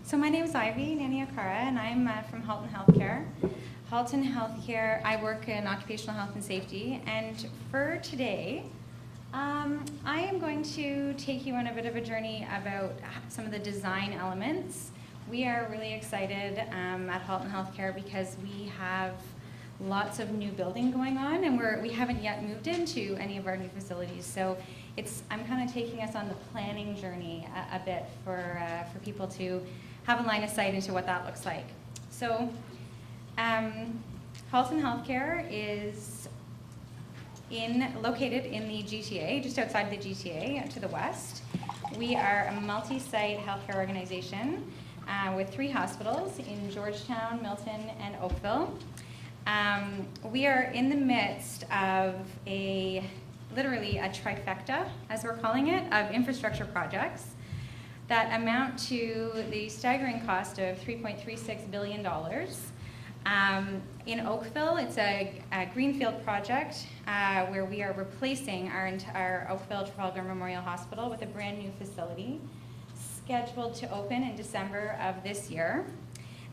So my name is Ivy Nanayakkara, and I'm from Halton Healthcare. Halton Healthcare, I work in occupational health and safety, and for today, I am going to take you on a bit of a journey about some of the design elements. We are really excited at Halton Healthcare because we have lots of new building going on, and we haven't yet moved into any of our new facilities. So I'm kind of taking us on the planning journey a bit for people to have a line of sight into what that looks like. So Halton Healthcare is located in the GTA, just outside the GTA to the west. We are a multi-site healthcare organization with 3 hospitals in Georgetown, Milton, and Oakville. We are in the midst of literally a trifecta, as we're calling it, of infrastructure projects that amount to the staggering cost of $3.36 billion. In Oakville, it's a greenfield project where we are replacing our Oakville Trafalgar Memorial Hospital with a brand new facility scheduled to open in December of this year.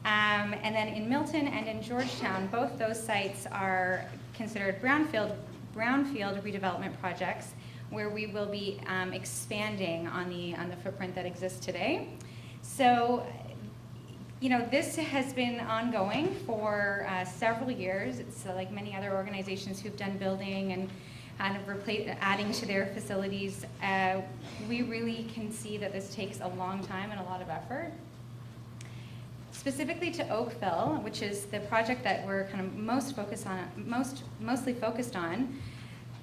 And then in Milton and in Georgetown, both those sites are considered brownfield redevelopment projects where we will be expanding on the footprint that exists today. So, this has been ongoing for several years. It's like many other organizations who've done building and kind of adding to their facilities. We really can see that this takes a long time and a lot of effort. Specifically to Oakville, which is the project that we're kind of mostly focused on,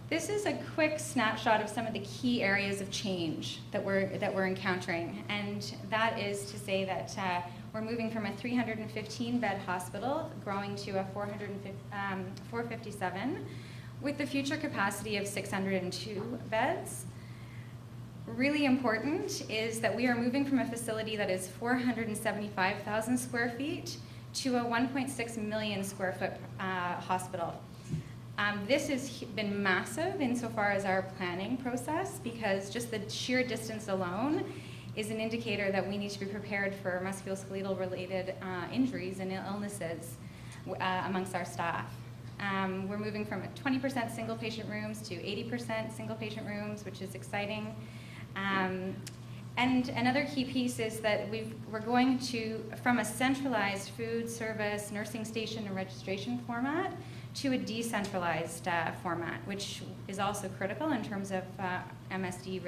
this is a quick snapshot of some of the key areas of change that we're encountering, and that is to say that we're moving from a 315-bed hospital growing to a 457 with the future capacity of 602 beds. Really important is that we are moving from a facility that is 475,000 square feet to a 1.6 million square foot hospital. This has been massive insofar as our planning process, because just the sheer distance alone is an indicator that we need to be prepared for musculoskeletal related injuries and illnesses amongst our staff. We're moving from 20% single patient rooms to 80% single patient rooms, which is exciting. And another key piece is that we're going from a centralized food service, nursing station, and registration format to a decentralized format, which is also critical in terms of MSD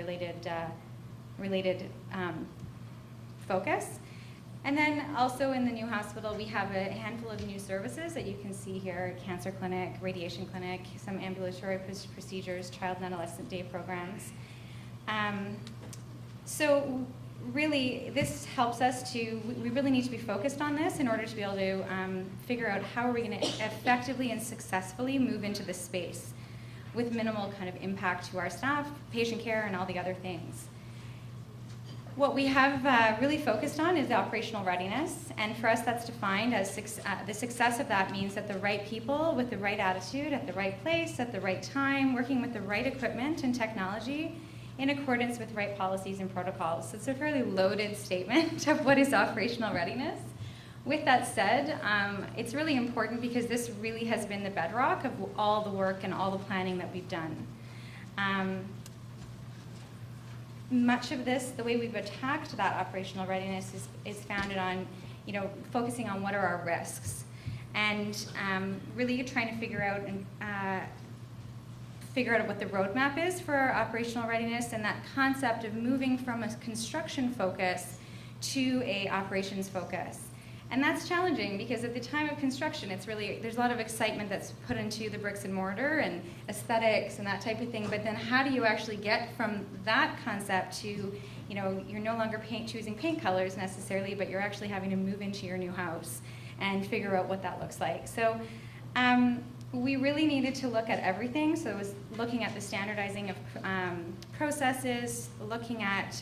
related focus. And then also in the new hospital, we have a handful of new services that you can see here: cancer clinic, radiation clinic, some ambulatory procedures, child and adolescent day programs. So really, this helps us we really need to be focused on this in order to be able to figure out how are we going to effectively and successfully move into this space with minimal kind of impact to our staff, patient care, and all the other things. What we have really focused on is the operational readiness, and for us that's defined as the success of that means that the right people with the right attitude at the right place at the right time, working with the right equipment and technology in accordance with right policies and protocols. So it's a fairly loaded statement of what is operational readiness. With that said, it's really important because this really has been the bedrock of all the work and all the planning that we've done. Much of this, the way we've attacked that operational readiness is founded on, focusing on what are our risks, and really trying to figure out what the roadmap is for our operational readiness, and that concept of moving from a construction focus to a operations focus. And that's challenging because at the time of construction, there's a lot of excitement that's put into the bricks and mortar and aesthetics and that type of thing, but then how do you actually get from that concept to, you're no longer choosing paint colors necessarily, but you're actually having to move into your new house and figure out what that looks like. So we really needed to look at everything. So it was looking at the standardizing of processes, looking at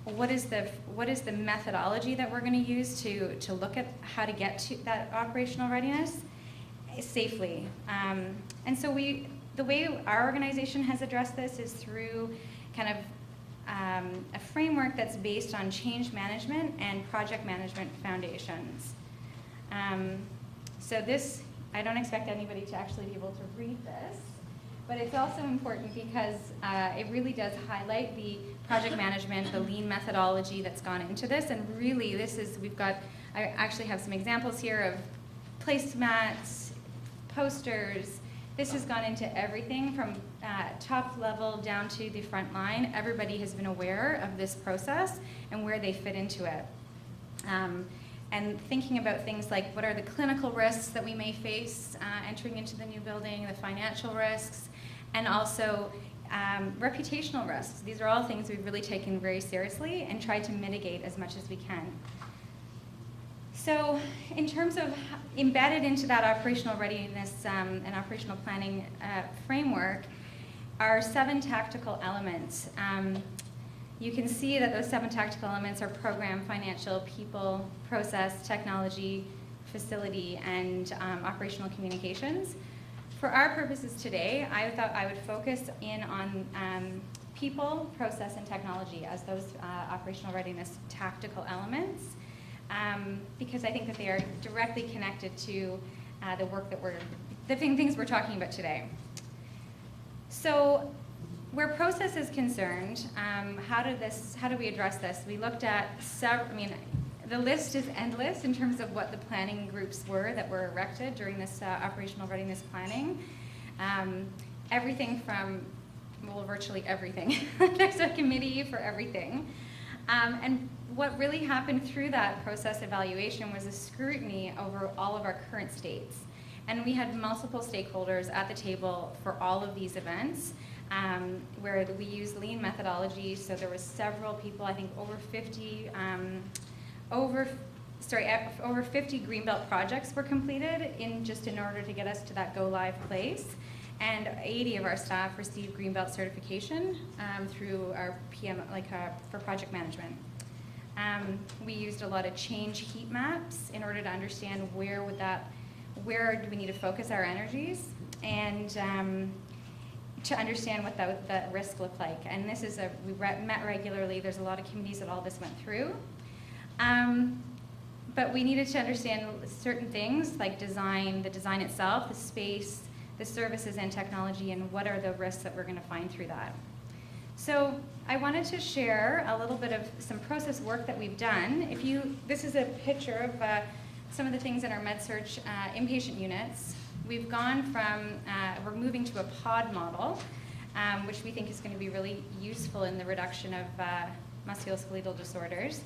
what is the methodology that we're going to use to look at how to get to that operational readiness safely. And so the way our organization has addressed this is through kind of a framework that's based on change management and project management foundations. So this, I don't expect anybody to actually be able to read this, but it's also important because it really does highlight the project management, the lean methodology that's gone into this, and really this is, I actually have some examples here of placemats, posters. This has gone into everything from top level down to the front line. Everybody has been aware of this process and where they fit into it. And thinking about things like what are the clinical risks that we may face entering into the new building, the financial risks, and also reputational risks. These are all things we've really taken very seriously and tried to mitigate as much as we can. So in terms of embedded into that operational readiness and operational planning framework are 7 tactical elements. You can see that those 7 tactical elements are program, financial, people, process, technology, facility, and operational communications. For our purposes today, I thought I would focus in on people, process, and technology as those operational readiness tactical elements, because I think that they are directly connected to the work that things we're talking about today. So, where process is concerned, how do we address this? We looked at the list is endless in terms of what the planning groups were that were erected during this operational readiness planning. Everything from, well, virtually everything. There's a committee for everything. And what really happened through that process evaluation was a scrutiny over all of our current states. And we had multiple stakeholders at the table for all of these events, where we used lean methodology. So there was several people, I think over 50 Greenbelt projects were completed in order to get us to that go live place. And 80 of our staff received Greenbelt certification through our PM, for project management. We used a lot of change heat maps in order to understand where do we need to focus our energies, and to understand what the risk looked like. And this is we met regularly. There's a lot of committees that all this went through. But we needed to understand certain things like the design itself, the space, the services and technology, and what are the risks that we're going to find through that. So I wanted to share a little bit of some process work that we've done. This is a picture of some of the things in our med-surg inpatient units. We've gone from, we're moving to a pod model, which we think is going to be really useful in the reduction of musculoskeletal disorders,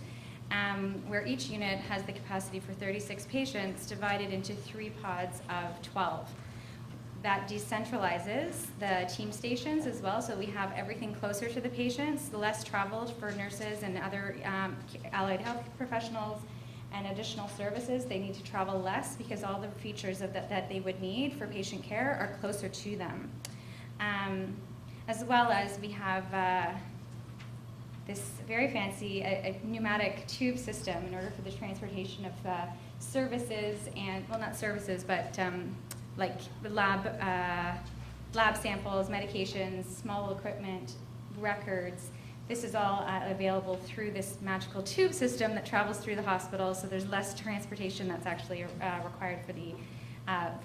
where each unit has the capacity for 36 patients divided into 3 pods of 12. That decentralizes the team stations as well, so we have everything closer to the patients, less travel for nurses and other allied health professionals, and additional services. They need to travel less because all the features that they would need for patient care are closer to them. As well as we have this very fancy a pneumatic tube system in order for the transportation of services and, well, not services, but like lab samples, medications, small equipment, records. This is all available through this magical tube system that travels through the hospital, so there's less transportation that's actually required for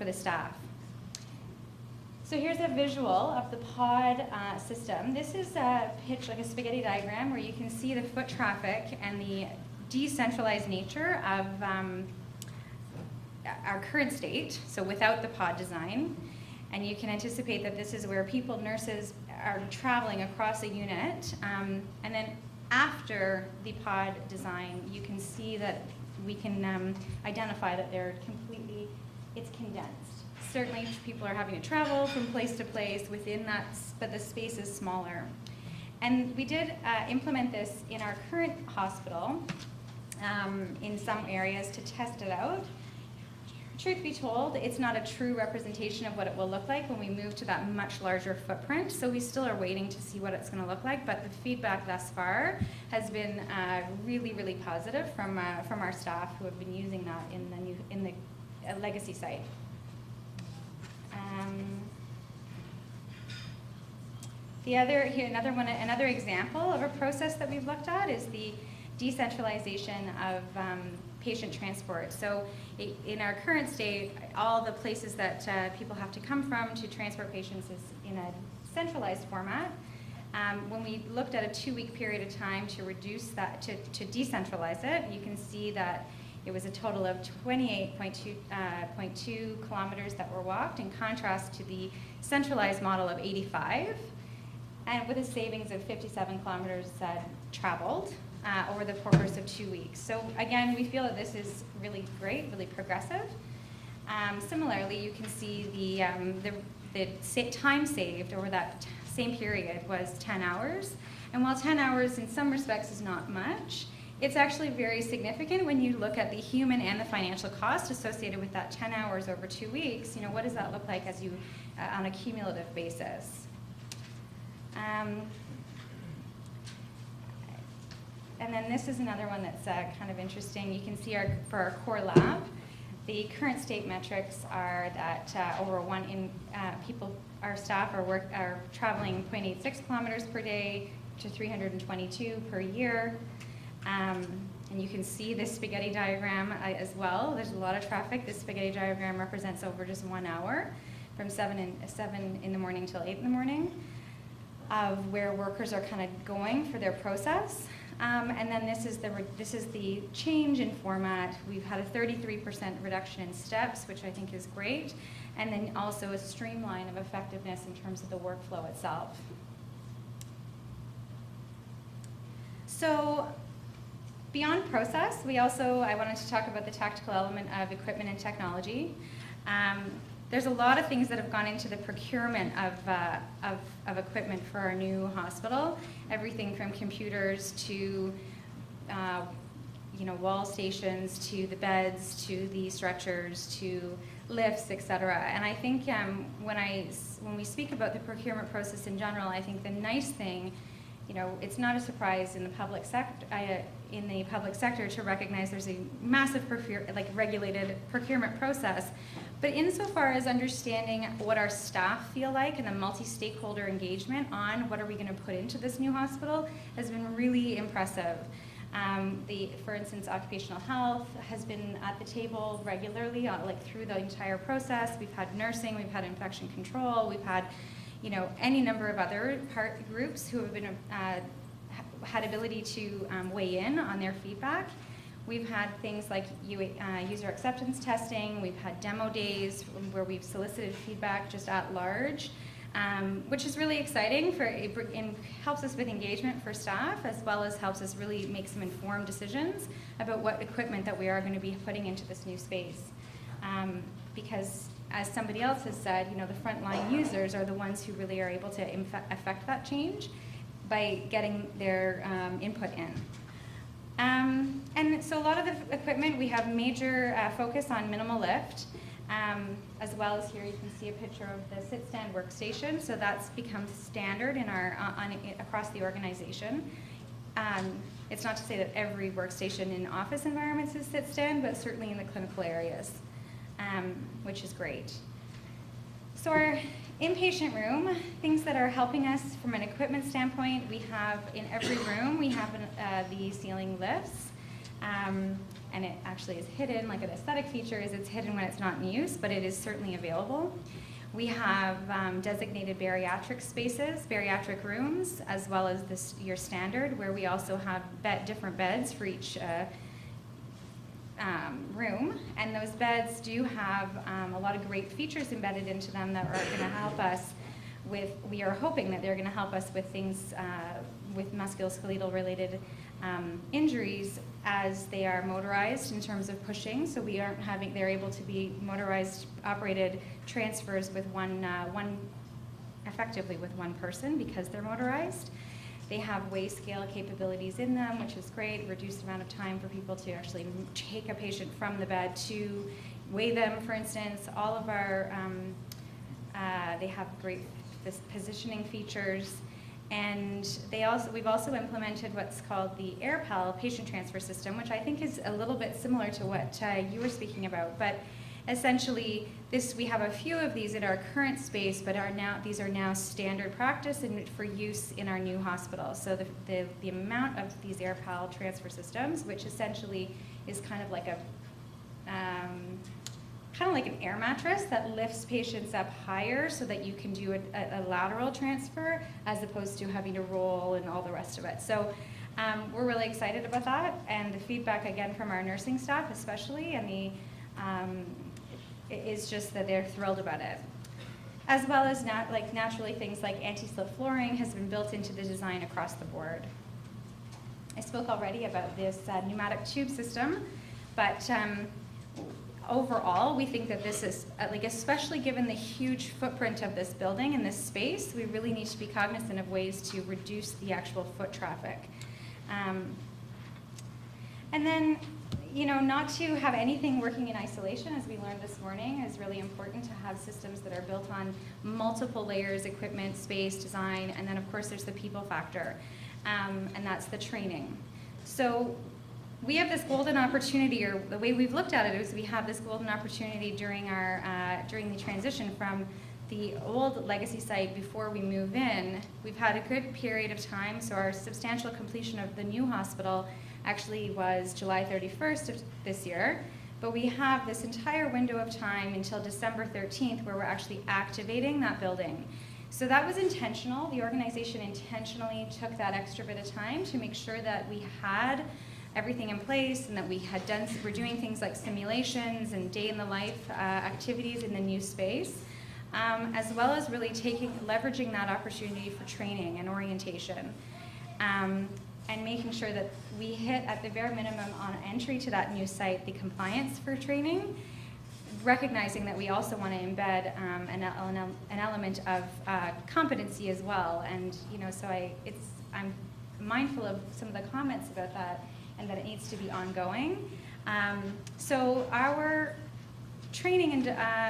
the staff. So here's a visual of the pod system. This is a pitch, like a spaghetti diagram, where you can see the foot traffic and the decentralized nature of our current state, so without the pod design. And you can anticipate that this is where people, nurses, are traveling across a unit. And then after the pod design, you can see that we can identify that it's condensed. Certainly people are having to travel from place to place within that, but the space is smaller. And we did implement this in our current hospital in some areas to test it out. Truth be told, it's not a true representation of what it will look like when we move to that much larger footprint, so we still are waiting to see what it's going to look like, but the feedback thus far has been really, really positive from our staff who have been using that in the legacy site. Another example of a process that we've looked at is the decentralization of patient transport. So in our current state, all the places that people have to come from to transport patients is in a centralized format. When we looked at a 2-week period of time to reduce that, to decentralize it, you can see that it was a total of 28.2 kilometers that were walked, in contrast to the centralized model of 85, and with a savings of 57 kilometers traveled over the course of 2 weeks. So again, we feel that this is really great, really progressive. Similarly, you can see the time saved over that same period was 10 hours. And while 10 hours in some respects is not much, it's actually very significant when you look at the human and the financial cost associated with that 10 hours over 2 weeks. You know, what does that look like as you, on a cumulative basis? And then this is another one that's kind of interesting. You can see for our core lab, the current state metrics are that our staff are traveling 0.86 kilometers per day to 322 per year. And you can see this spaghetti diagram as well. There's a lot of traffic. This spaghetti diagram represents over just 1 hour, from 7 in the morning till 8 in the morning, of where workers are kind of going for their process. And then this is the change in format. We've had a 33% reduction in steps, which I think is great, and then also a streamline of effectiveness in terms of the workflow itself. So beyond process, I wanted to talk about the tactical element of equipment and technology. There's a lot of things that have gone into the procurement of equipment for our new hospital. Everything from computers to wall stations, to the beds, to the stretchers, to lifts, etc. And I think when we speak about the procurement process in general, I think the nice thing, it's not a surprise in the public sector to recognize there's a massive regulated procurement process. But insofar as understanding what our staff feel like and the multi-stakeholder engagement on what are we going to put into this new hospital has been really impressive. For instance, occupational health has been at the table regularly, through the entire process. We've had nursing, we've had infection control, we've had, any number of other groups who have been had ability to weigh in on their feedback. We've had things like user acceptance testing. We've had demo days where we've solicited feedback just at large, which is really exciting and helps us with engagement for staff, as well as helps us really make some informed decisions about what equipment that we are going to be putting into this new space. Because as somebody else has said, the frontline users are the ones who really are able to affect that change by getting their input in. And so a lot of the equipment, we have major focus on minimal lift, as well as here you can see a picture of the sit-stand workstation. So that's become standard in across the organization. It's not to say that every workstation in office environments is sit-stand, but certainly in the clinical areas, which is great. So our inpatient room, things that are helping us from an equipment standpoint, we have in every room, we have the ceiling lifts, and it actually is hidden, like an aesthetic feature is it's hidden when it's not in use, but it is certainly available. We have designated bariatric spaces, bariatric rooms, as well as your standard, where we also have different beds for each room, and those beds do have a lot of great features embedded into them that are going to help us with, we are hoping that they're going to help us with things with musculoskeletal related injuries as they are motorized in terms of pushing, so we aren't having, they're able to be motorized, operated transfers with effectively with one person because they're motorized. They have weigh scale capabilities in them, which is great, reduced amount of time for people to actually take a patient from the bed to weigh them, for instance. All of our, they have great positioning features. And we've also implemented what's called the AirPal patient transfer system, which I think is a little bit similar to what you were speaking about. But essentially, we have a few of these in our current space, but these are now standard practice and for use in our new hospital. So the amount of these AirPal transfer systems, which essentially is kind of like an air mattress that lifts patients up higher so that you can do a lateral transfer as opposed to having to roll and all the rest of it. So we're really excited about that, and the feedback again from our nursing staff especially, and is just that they're thrilled about it. As well as naturally things like anti-slip flooring has been built into the design across the board. I spoke already about this pneumatic tube system, but overall, we think that this is, especially given the huge footprint of this building and this space, we really need to be cognizant of ways to reduce the actual foot traffic. And then, not to have anything working in isolation, as we learned this morning, is really important to have systems that are built on multiple layers, equipment, space, design, and then of course there's the people factor, and that's the training. So we have this golden opportunity, or the way we've looked at it is we have this golden opportunity during the transition from the old legacy site before we move in. We've had a good period of time, so our substantial completion of the new hospital actually was July 31st of this year, but we have this entire window of time until December 13th where we're actually activating that building. So that was intentional. The organization intentionally took that extra bit of time to make sure that we had everything in place and that we're doing things like simulations and day in the life activities in the new space, as well as really leveraging that opportunity for training and orientation, and making sure that we hit at the bare minimum on entry to that new site the compliance for training, recognizing that we also want to embed an element of competency as well. And so I'm mindful of some of the comments about that, and that it needs to be ongoing. So our training and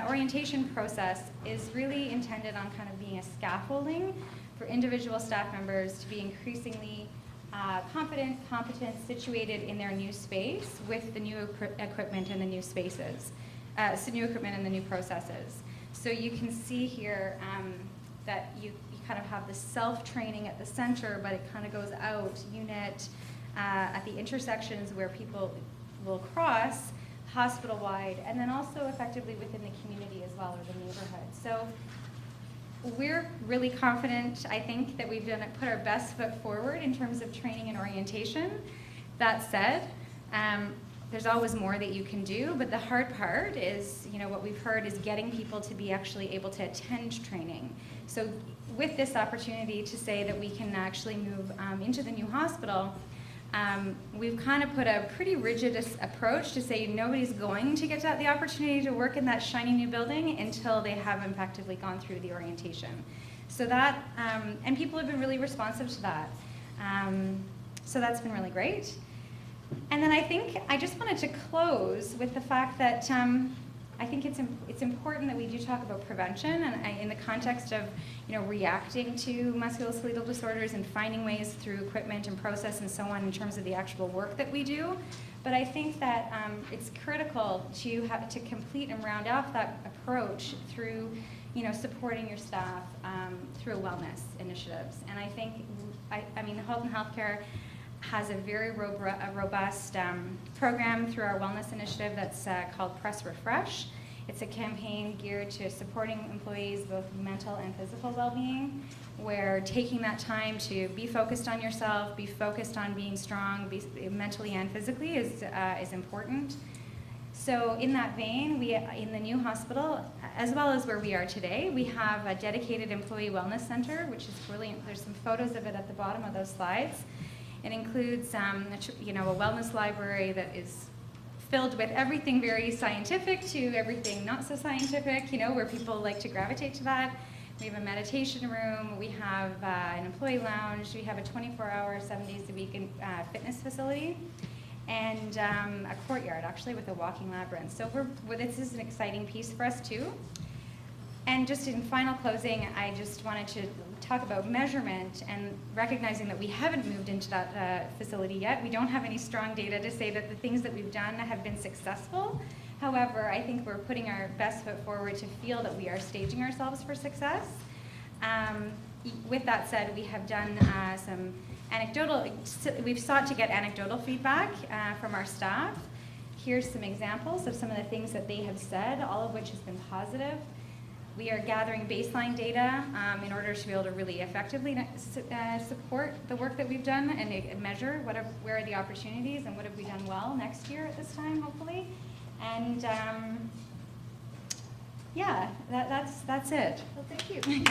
orientation process is really intended on kind of being a scaffolding for individual staff members to be increasingly competent, situated in their new space with the new equipment and the new spaces, new equipment and the new processes. So you can see here that you kind of have the self-training at the center, but it kind of goes out unit at the intersections where people will cross hospital-wide, and then also effectively within the community as well, or the neighborhood. So we're really confident, I think, that we've put our best foot forward in terms of training and orientation. That said, there's always more that you can do, but the hard part is, what we've heard is getting people to be actually able to attend training. So with this opportunity to say that we can actually move into the new hospital, we've kind of put a pretty rigid approach to say nobody's going to get the opportunity to work in that shiny new building until they have effectively gone through the orientation. So that, and people have been really responsive to that. So that's been really great. And then I just wanted to close with the fact that I think it's important that we do talk about prevention, and in the context of reacting to musculoskeletal disorders and finding ways through equipment and process and so on in terms of the actual work that we do. But I think that it's critical to complete and round off that approach through supporting your staff through wellness initiatives. And I think Halton Healthcare has a very robust program through our wellness initiative that's called Press Refresh. It's a campaign geared to supporting employees' both mental and physical well-being, where taking that time to be focused on yourself, be focused on being strong, mentally and physically is important. So in that vein, in the new hospital, as well as where we are today, we have a dedicated employee wellness center, which is brilliant. There's some photos of it at the bottom of those slides. It includes a wellness library that is filled with everything very scientific to everything not so scientific, where people like to gravitate to that. We have a meditation room, we have an employee lounge, we have a 24-hour, 7 days a week fitness facility, and a courtyard actually with a walking labyrinth. So this is an exciting piece for us too. And just in final closing, I just wanted to talk about measurement and recognizing that we haven't moved into that facility yet. We don't have any strong data to say that the things that we've done have been successful, However, I think we're putting our best foot forward to feel that we are staging ourselves for success. With that said, we have done some anecdotal, we've sought to get anecdotal feedback from our staff. Here's some examples of some of the things that they have said, all of which has been positive. We are gathering baseline data in order to be able to really effectively support the work that we've done and measure where are the opportunities and what have we done well next year at this time, hopefully. And yeah, that's it. Well, thank you.